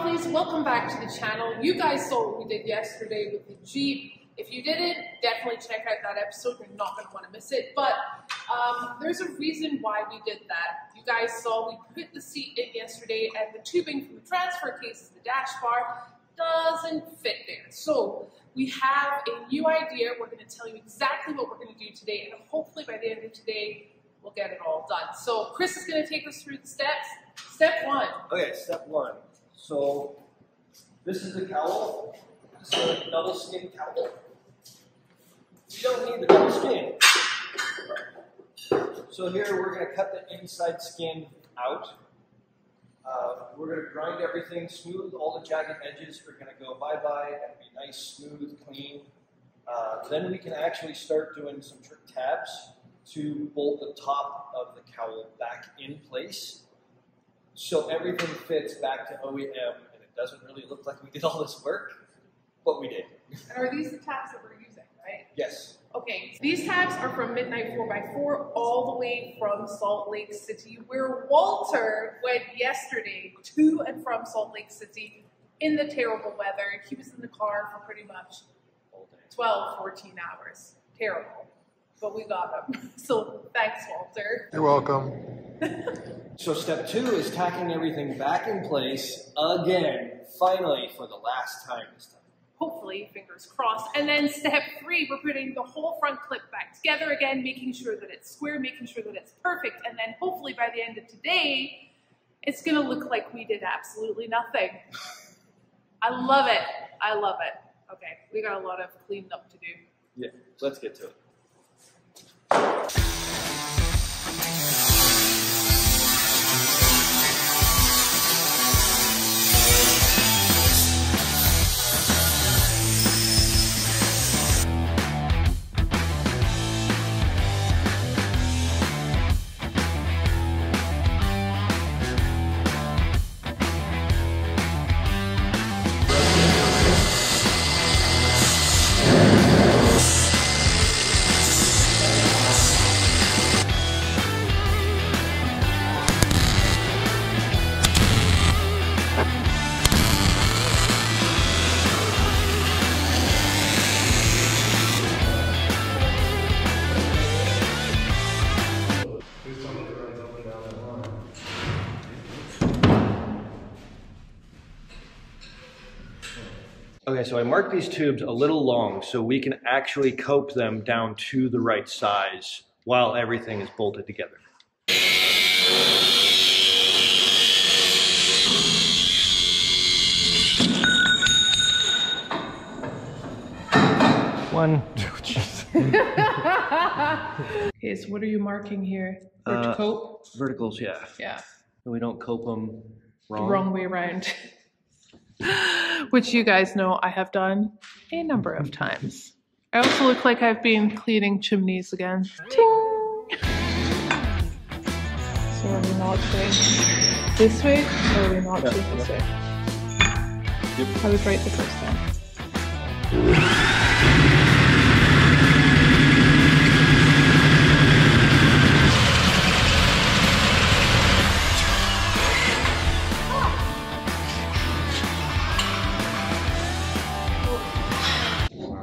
lovelies, welcome back to the channel. You guys saw what we did yesterday with the Jeep. If you didn't, definitely check out that episode. You're not going to want to miss it. But there's a reason why we did that. You guys saw we put the seat in yesterday and the tubing from the transfer case, the dash bar, doesn't fit there. So we have a new idea. We're going to tell you exactly what we're going to do today, and hopefully by the end of today, we'll get it all done. So Chris is going to take us through the steps. Step one. Okay, step one. So this is the cowl. This is a double skin cowl. You don't need the double skin. So here we're going to cut the inside skin out. We're going to grind everything smooth. All the jagged edges are going to go bye-bye and be nice, smooth, clean. Then we can actually start doing some trick tabs to bolt the top of the cowl back in place, so everything fits back to OEM, and it doesn't really look like we did all this work, but we did. And are these the tabs that we're using, right? Yes. Okay, these tabs are from Midnight 4x4 all the way from Salt Lake City, where Walter went yesterday to and from Salt Lake City in the terrible weather. He was in the car for pretty much 12, 14 hours. Terrible. But we got them. So thanks, Walter. You're welcome. So step two is tacking everything back in place again, finally, for the last time this time. Hopefully, fingers crossed. And then step three, we're putting the whole front clip back together again, making sure that it's square, making sure that it's perfect. And then hopefully by the end of today, it's gonna look like we did absolutely nothing. I love it. I love it. Okay, we got a lot of cleaning up to do. Yeah, let's get to it. Okay, so I marked these tubes a little long so we can actually cope them down to the right size while everything is bolted together. One, two, jeez. Okay, so what are you marking here? Cope? Verticals, yeah. Yeah. So we don't cope them wrong. The wrong way around. Which you guys know I have done a number of times. I also look like I've been cleaning chimneys again. Ting! So are we not going this way, or are we not going this way? Yep. I was right the first time.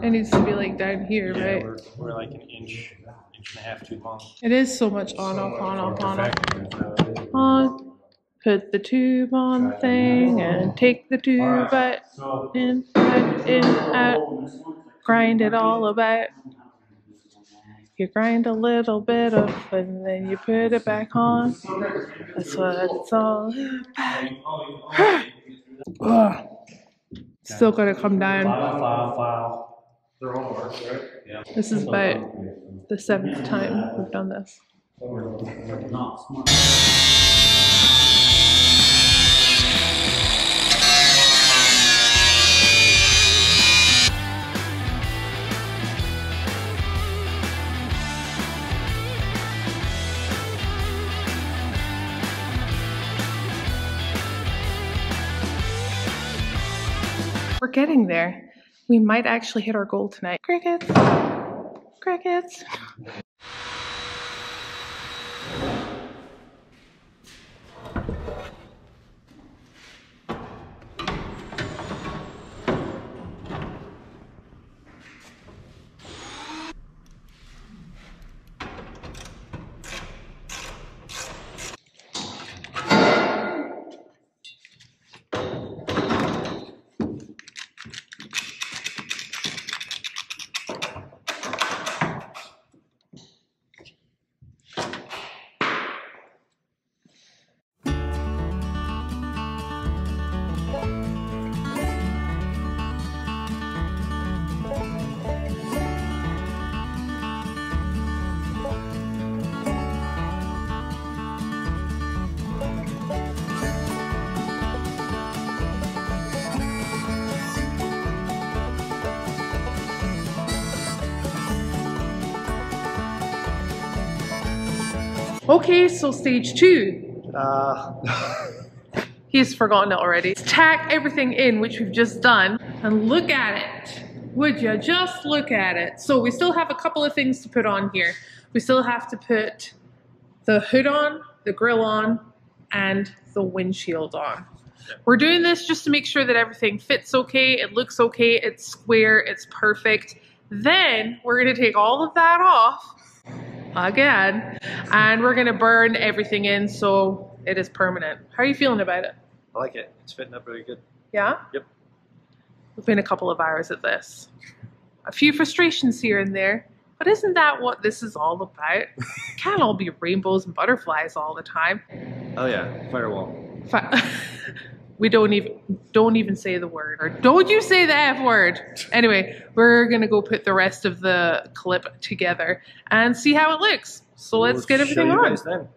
It needs to be like down here, yeah, right? We're like an inch and a half too long. It is so much on, off, on, off, on, off. On, put the tube on the thing and take the tube out, in, out, grind it all about. You grind a little bit of, and then you put it back on. That's what it's all about. Still gotta come down. File. They're all works, right? Yeah. This is about the 7th time we've done this. We're getting there. We might actually hit our goal tonight. Crickets! Crickets! Okay, so stage 2. He's forgotten it already. Tack everything in, which we've just done, and look at it. Would you just look at it? So we still have a couple of things to put on here. We still have to put the hood on, the grill on, and the windshield on. We're doing this just to make sure that everything fits okay, it looks okay, it's square, it's perfect. Then we're gonna take all of that off again, and we're gonna burn everything in so it is permanent. How are you feeling about it? I like it. It's fitting up really good. Yeah? Yep. We've been a couple of hours at this. A few frustrations here and there, but isn't that what this is all about? It can't all be rainbows and butterflies all the time. Oh yeah, firewall. We don't even say the word. Or don't you say the F word. Anyway, we're gonna go put the rest of the clip together and see how it looks. So let's get everything on. Show you guys then.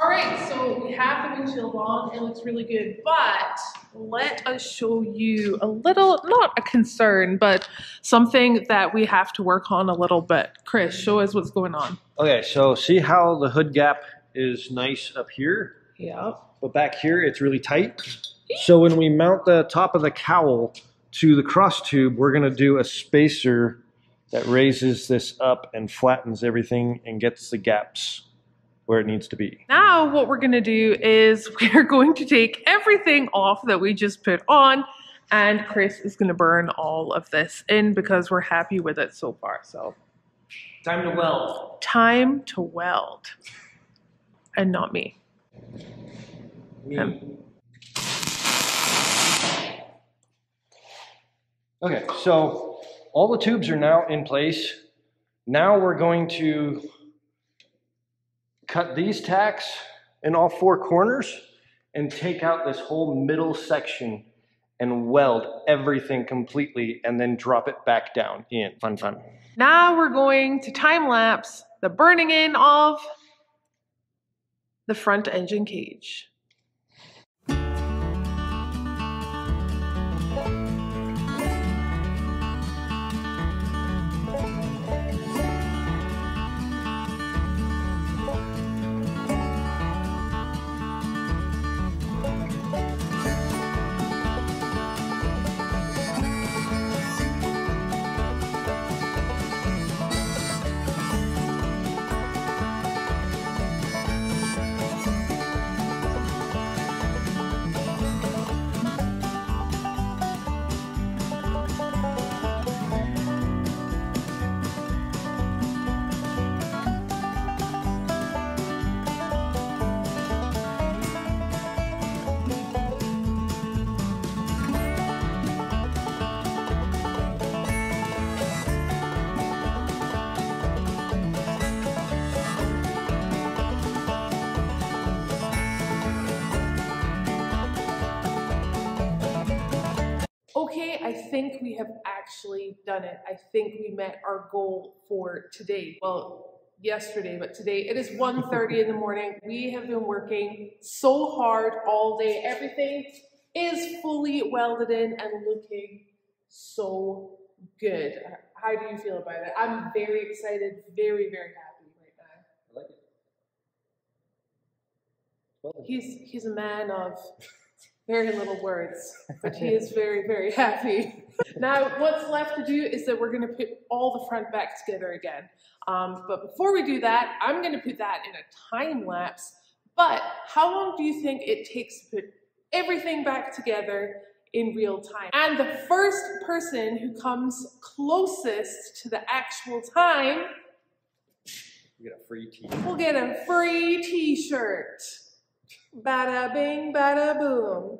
Alright, so we have the windshield on, it looks really good, but let us show you a little, not a concern, but something that we have to work on a little bit. Chris, show us what's going on. Okay, so see how the hood gap is nice up here? Yeah. But back here, it's really tight. So when we mount the top of the cowl to the cross tube, we're gonna do a spacer that raises this up and flattens everything and gets the gaps where it needs to be. Now what we're gonna do is we're going to take everything off that we just put on, and Chris is gonna burn all of this in because we're happy with it so far. So Time to weld. time to weld. And not me. Okay, so all the tubes are now in place. Now we're going to cut these tacks in all 4 corners and take out this whole middle section and weld everything completely and then drop it back down in. Fun, fun. Now we're going to time lapse the burning in of the front engine cage. Okay, I think we have actually done it. I think we met our goal for today. Well, yesterday, but today. It is 1:30 in the morning. We have been working so hard all day. Everything is fully welded in and looking so good. How do you feel about it? I'm very excited, very, very happy right now. I like it. Well, He's a man of very little words, but he is very, very happy. Now, what's left to do is that we're going to put all the front back together again. But before we do that, I'm going to put that in a time lapse. But how long do you think it takes to put everything back together in real time? And the first person who comes closest to the actual time you get a free t-shirt. will get a free t-shirt. Bada bing, bada boom.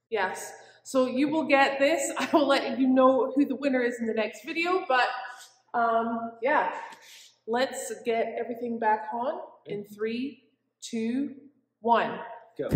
Yes. So you will get this. I will let you know who the winner is in the next video, but yeah, let's get everything back on in 3, 2, 1. Go.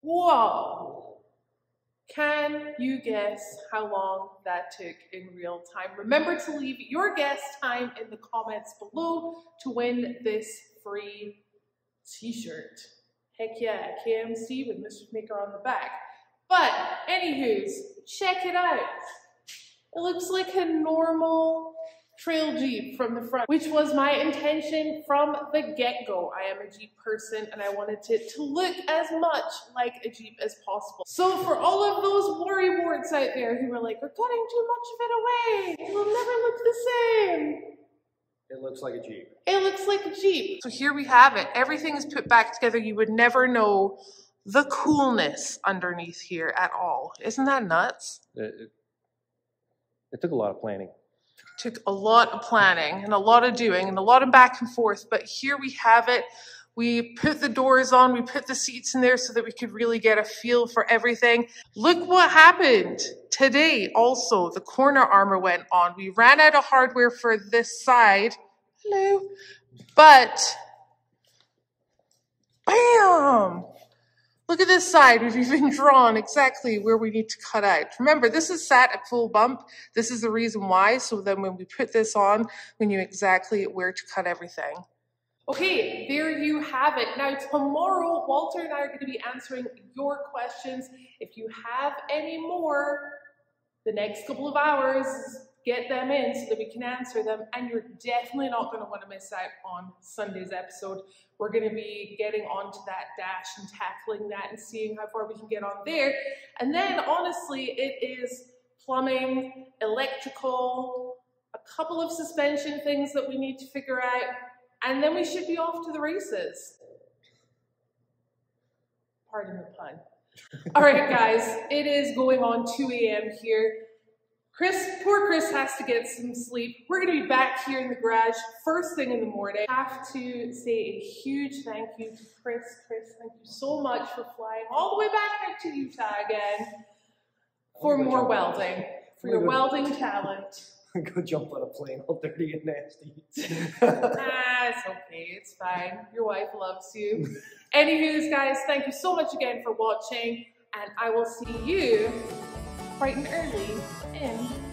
Whoa! Can you guess how long that took in real time? Remember to leave your guess time in the comments below to win this free t-shirt. Heck yeah, KMC with Mr. Maker on the back. But anywho's, check it out. It looks like a normal trail Jeep from the front, which was my intention from the get-go. I am a Jeep person and I wanted it to look as much like a Jeep as possible. So for all of those worrywarts out there who were like, we're cutting too much of it away, it will never look the same. It looks like a Jeep. It looks like a Jeep. So here we have it. Everything is put back together. You would never know the coolness underneath here at all. Isn't that nuts? It took a lot of planning. Took a lot of planning and a lot of doing and a lot of back and forth, but here we have it. We put the doors on, we put the seats in there so that we could really get a feel for everything. Look what happened today. Also, the corner armor went on. We ran out of hardware for this side. Hello. But, bam! Look at this side. We've even drawn exactly where we need to cut out. Remember, this is sat at full bump. This is the reason why. So then when we put this on, we knew exactly where to cut everything. Okay, there you have it. Now tomorrow, Walter and I are going to be answering your questions. If you have any more, the next couple of hours, get them in so that we can answer them. And you're definitely not going to want to miss out on Sunday's episode. We're going to be getting onto that dash and tackling that and seeing how far we can get on there. And then honestly, it is plumbing, electrical, a couple of suspension things that we need to figure out. And then we should be off to the races. Pardon the pun. All right, guys, it is going on 2 a.m. here. Poor Chris has to get some sleep. We're going to be back here in the garage first thing in the morning. I have to say a huge thank you to Chris. Chris, thank you so much for flying all the way back out to Utah again for more welding, for your welding talent. Go jump on a plane all dirty and nasty. It's okay, it's fine. Your wife loves you. Anywho's, guys, thank you so much again for watching, and I will see you bright and early in